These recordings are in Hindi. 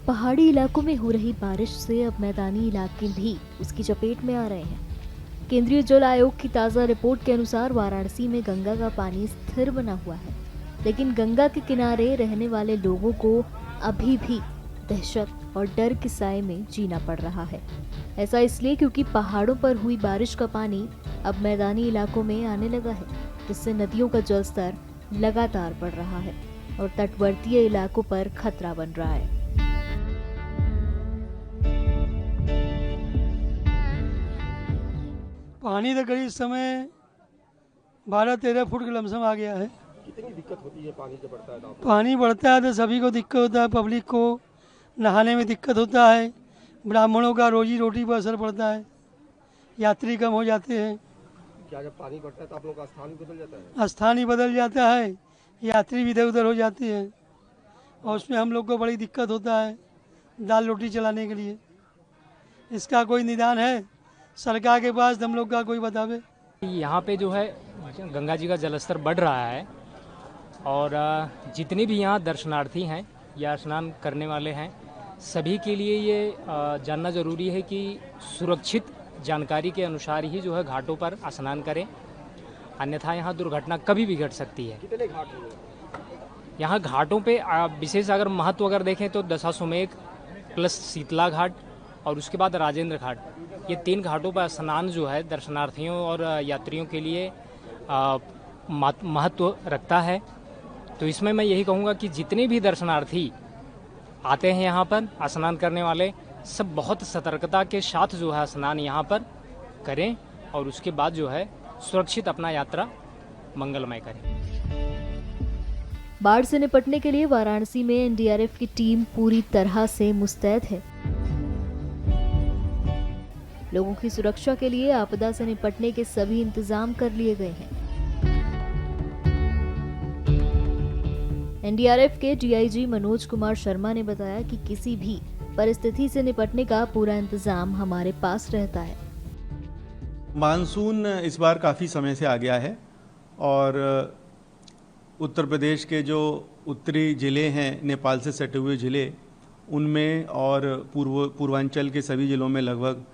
पहाड़ी इलाकों में हो रही बारिश से अब मैदानी इलाके भी उसकी चपेट में आ रहे हैं। केंद्रीय जल आयोग की ताज़ा रिपोर्ट के अनुसार वाराणसी में गंगा का पानी स्थिर बना हुआ है, लेकिन गंगा के किनारे रहने वाले लोगों को अभी भी दहशत और डर के साए में जीना पड़ रहा है। ऐसा इसलिए क्योंकि पहाड़ों पर हुई बारिश का पानी अब मैदानी इलाकों में आने लगा है, जिससे नदियों का जलस्तर लगातार बढ़ रहा है और तटवर्तीय इलाकों पर खतरा बन रहा है। पानी तो करीब इस समय 12-13 फुट का लमसम आ गया है। कितनी दिक्कत होती है पानी जब बढ़ता है तो? पानी बढ़ता है तो सभी को दिक्कत होता है, पब्लिक को नहाने में दिक्कत होता है, ब्राह्मणों का रोजी रोटी पर असर पड़ता है, यात्री कम हो जाते हैं। क्या जब पानी बढ़ता है तो आप लोगों का स्थान भी बदल जाता है? स्थान ही बदल जाता है, यात्री भी इधर उधर हो जाते हैं और उसमें हम लोग को बड़ी दिक्कत होता है दाल रोटी चलाने के लिए। इसका कोई निदान है सरकार के पास? हम लोग का कोई बतावे। यहाँ पे जो है गंगा जी का जलस्तर बढ़ रहा है और जितने भी यहाँ दर्शनार्थी हैं या स्नान करने वाले हैं, सभी के लिए ये जानना ज़रूरी है कि सुरक्षित जानकारी के अनुसार ही जो है घाटों पर स्नान करें, अन्यथा यहाँ दुर्घटना कभी भी घट सकती है। कितने घाट हैं यहाँ घाटों पे विशेष अगर महत्व अगर देखें तो दशाश्वमेध प्लस शीतला घाट और उसके बाद राजेंद्र घाट, ये 3 घाटों पर स्नान जो है दर्शनार्थियों और यात्रियों के लिए महत्व रखता है। तो इसमें मैं यही कहूँगा कि जितने भी दर्शनार्थी आते हैं यहाँ पर स्नान करने वाले, सब बहुत सतर्कता के साथ जो है स्नान यहाँ पर करें और उसके बाद जो है सुरक्षित अपना यात्रा मंगलमय करें। बाढ़ से निपटने के लिए वाराणसी में एनडीआरएफ की टीम पूरी तरह से मुस्तैद है। लोगों की सुरक्षा के लिए आपदा से निपटने के सभी इंतजाम कर लिए गए हैं। एनडीआरएफ के डीआईजी मनोज कुमार शर्मा ने बताया कि किसी भी परिस्थिति से निपटने का पूरा इंतजाम हमारे पास रहता है। मानसून इस बार काफ़ी समय से आ गया है और उत्तर प्रदेश के जो उत्तरी ज़िले हैं, नेपाल से सटे हुए ज़िले, उनमें और पूर्वांचल के सभी ज़िलों में लगभग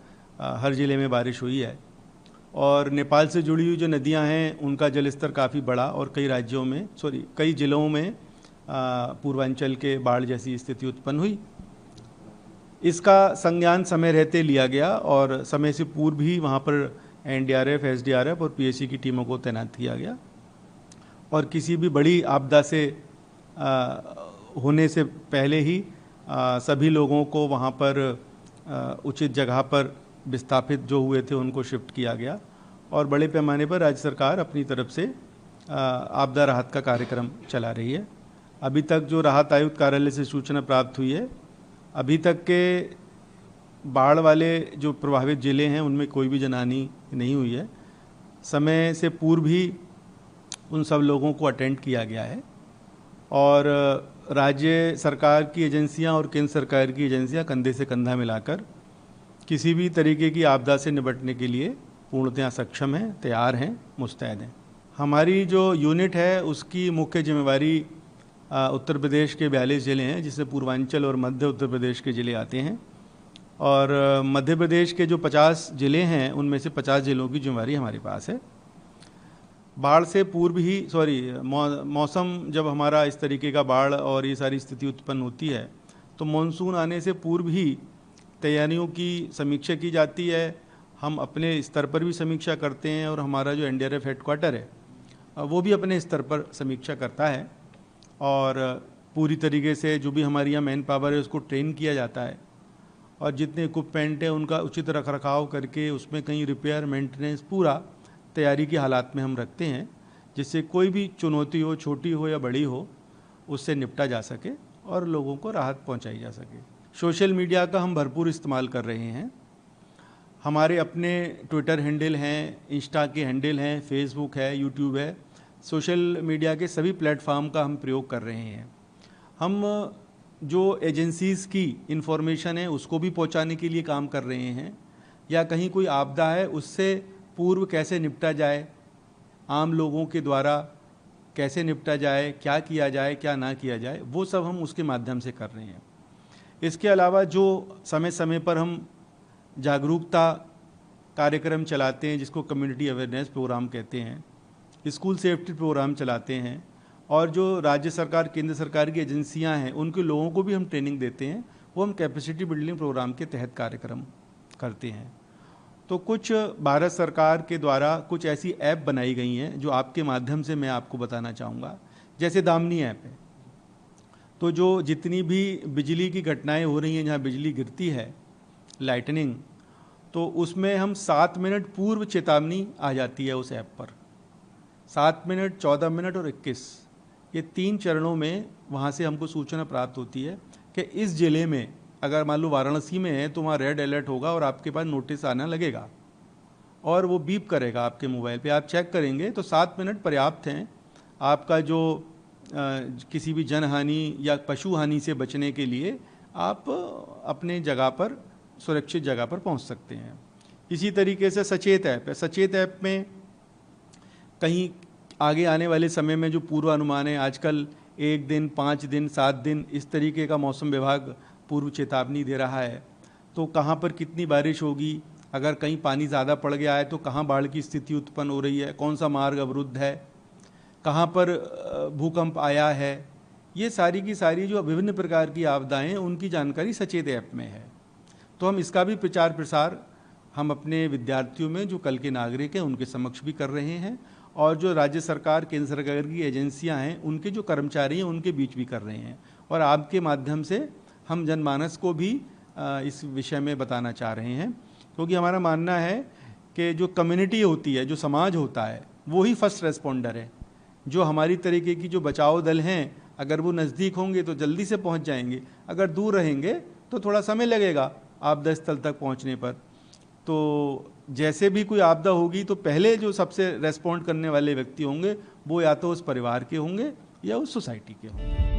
हर ज़िले में बारिश हुई है और नेपाल से जुड़ी हुई जो नदियां हैं उनका जलस्तर काफ़ी बढ़ा और कई ज़िलों में पूर्वांचल के बाढ़ जैसी स्थिति उत्पन्न हुई। इसका संज्ञान समय रहते लिया गया और समय से पूर्व भी वहाँ पर एनडीआरएफ, एसडीआरएफ और पीएसी की टीमों को तैनात किया गया और किसी भी बड़ी आपदा से होने से पहले ही सभी लोगों को वहाँ पर उचित जगह पर विस्थापित जो हुए थे उनको शिफ्ट किया गया और बड़े पैमाने पर राज्य सरकार अपनी तरफ से आपदा राहत का कार्यक्रम चला रही है। अभी तक जो राहत आयुक्त कार्यालय से सूचना प्राप्त हुई है, अभी तक के बाढ़ वाले जो प्रभावित ज़िले हैं उनमें कोई भी जनहानि नहीं हुई है। समय से पूर्व ही उन सब लोगों को अटेंड किया गया है और राज्य सरकार की एजेंसियां और केंद्र सरकार की एजेंसियां कंधे से कंधा मिलाकर किसी भी तरीके की आपदा से निपटने के लिए पूर्णतः सक्षम हैं, तैयार हैं, मुस्तैद हैं। हमारी जो यूनिट है उसकी मुख्य जिम्मेवारी उत्तर प्रदेश के 42 ज़िले हैं, जिससे पूर्वांचल और मध्य उत्तर प्रदेश के ज़िले आते हैं और मध्य प्रदेश के जो 50 ज़िले हैं उनमें से 50 ज़िलों की जिम्मेवारी हमारे पास है। बाढ़ से पूर्व ही मौसम जब हमारा इस तरीके का बाढ़ और ये सारी स्थिति उत्पन्न होती है तो मानसून आने से पूर्व ही तैयारियों की समीक्षा की जाती है। हम अपने स्तर पर भी समीक्षा करते हैं और हमारा जो एनडीआरएफ हेडक्वार्टर है वो भी अपने स्तर पर समीक्षा करता है और पूरी तरीके से जो भी हमारी यहाँ मैन पावर है उसको ट्रेन किया जाता है और जितने इक्विपमेंट है उनका उचित रखरखाव करके उसमें कहीं रिपेयर, मेंटेनेंस पूरा तैयारी की हालात में हम रखते हैं, जिससे कोई भी चुनौती हो, छोटी हो या बड़ी हो, उससे निपटा जा सके और लोगों को राहत पहुंचाई जा सके। सोशल मीडिया का हम भरपूर इस्तेमाल कर रहे हैं। हमारे अपने ट्विटर हैंडल हैं, इंस्टा के हैंडल हैं, फेसबुक है, यूट्यूब है, सोशल मीडिया के सभी प्लेटफॉर्म का हम प्रयोग कर रहे हैं। हम जो एजेंसीज़ की इन्फॉर्मेशन है उसको भी पहुंचाने के लिए काम कर रहे हैं, या कहीं कोई आपदा है उससे पूर्व कैसे निपटा जाए, आम लोगों के द्वारा कैसे निपटा जाए, क्या किया जाए क्या ना किया जाए, वो सब हम उसके माध्यम से कर रहे हैं। इसके अलावा जो समय समय पर हम जागरूकता कार्यक्रम चलाते हैं जिसको कम्युनिटी अवेयरनेस प्रोग्राम कहते हैं, स्कूल सेफ्टी प्रोग्राम चलाते हैं, और जो राज्य सरकार केंद्र सरकार की एजेंसियां हैं उनके लोगों को भी हम ट्रेनिंग देते हैं, वो हम कैपेसिटी बिल्डिंग प्रोग्राम के तहत कार्यक्रम करते हैं। तो कुछ भारत सरकार के द्वारा कुछ ऐसी ऐप बनाई गई हैं जो आपके माध्यम से मैं आपको बताना चाहूँगा। जैसे दामनी ऐप है, तो जो जितनी भी बिजली की घटनाएं हो रही हैं जहाँ बिजली गिरती है, लाइटनिंग, तो उसमें हम 7 मिनट पूर्व चेतावनी आ जाती है उस ऐप पर। 7 मिनट, 14 मिनट और 21, ये 3 चरणों में वहाँ से हमको सूचना प्राप्त होती है कि इस ज़िले में अगर मान लो वाराणसी में है तो वहाँ रेड अलर्ट होगा और आपके पास नोटिस आना लगेगा और वो बीप करेगा आपके मोबाइल पे। आप चेक करेंगे तो 7 मिनट पर्याप्त हैं आपका जो किसी भी जनहानि या पशु हानि से बचने के लिए आप अपने जगह पर, सुरक्षित जगह पर पहुंच सकते हैं। इसी तरीके से सचेत ऐप है। सचेत ऐप में कहीं आगे आने वाले समय में जो पूर्वानुमान है, आजकल 1 दिन, 5 दिन, 7 दिन इस तरीके का मौसम विभाग पूर्व चेतावनी दे रहा है, तो कहाँ पर कितनी बारिश होगी, अगर कहीं पानी ज़्यादा पड़ गया है तो कहाँ बाढ़ की स्थिति उत्पन्न हो रही है, कौन सा मार्ग अवरुद्ध है, कहाँ पर भूकंप आया है, ये सारी की सारी जो विभिन्न प्रकार की आपदाएं हैं उनकी जानकारी सचेत ऐप में है। तो हम इसका भी प्रचार प्रसार हम अपने विद्यार्थियों में जो कल के नागरिक हैं उनके समक्ष भी कर रहे हैं, और जो राज्य सरकार केंद्र सरकार की एजेंसियां हैं उनके जो कर्मचारी हैं उनके बीच भी कर रहे हैं। और आपके माध्यम से हम जनमानस को भी इस विषय में बताना चाह रहे हैं, क्योंकि हमारा मानना है कि जो कम्युनिटी होती है, जो समाज होता है, वो ही फर्स्ट रेस्पॉन्डर है। जो हमारी तरीके की जो बचाव दल हैं, अगर वो नज़दीक होंगे तो जल्दी से पहुंच जाएंगे, अगर दूर रहेंगे तो थोड़ा समय लगेगा आपदा स्थल तक पहुंचने पर। तो जैसे भी कोई आपदा होगी तो पहले जो सबसे रेस्पॉन्ड करने वाले व्यक्ति होंगे वो या तो उस परिवार के होंगे या उस सोसाइटी के होंगे।